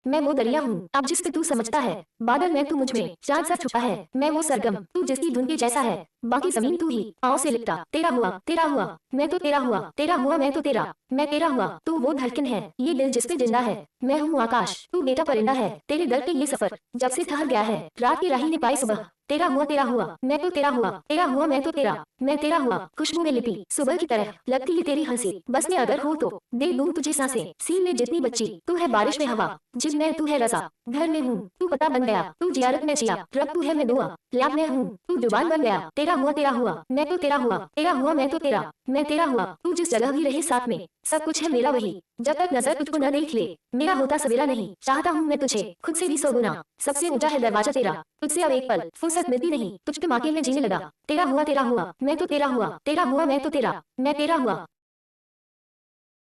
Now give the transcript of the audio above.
मैं वो दरिया हूँ अब जिस पे तू समझता है, बादल मैं तू मुझ में, चांद सा छुपा है, मैं वो सरगम तू जिसकी धुन के जैसा है, बाकी जमीन तू ही पाँव से लिपटा, तेरा हुआ, मैं तो तेरा हुआ, तेरा हुआ मैं तो तेरा, मैं तेरा हुआ, तू वो धड़कन है, ये दिल जिस पे जिंदा है, मैं हूँ आकाश, तू बेटा परिंदा है, तेरे दर पे ये सफर, जब से ठहर गया है, रात की राही ने पाई सुबह, तेरा हुआ, मैं तो तेरा हुआ मैं तो तेरा, मैं तेरा हुआ, खुशबू में लिपी, सुबह की तरह, लगती है तेरी हंसी, बस में अगर हो तो, दे दूं तुझे सांसें, सीन में जितनी बच्ची, तू है बारिश में हवा, जिन मैं तू है रजा, घर में हूँ, तू पता बन गया, तू जियारत में जिया, रब तू है मैं दुआ, लैब में हूँ, तू जुबान बन गया, तेरा हुआ, मैं तो तेरा हुआ मैं तो तेरा, मैं तेरा हुआ, तू जिस जगह भी रहे साथ में, सब कुछ है मेरा वही, जब तक नजर तुझको न देख ले, मेरा होता सवेरा नहीं, चाहता हूँ मैं तुझे, खुद से भी 100 गुना, सबसे ऊंचा है दरवाजा तेरा, तुझसे अब एक पल, फुर्सत मिलती नहीं, तुझ पे माके में जीने लगा, तेरा हुआ, मैं तो तेरा हुआ, मैं तो तेरा, मैं तेरा हुआ।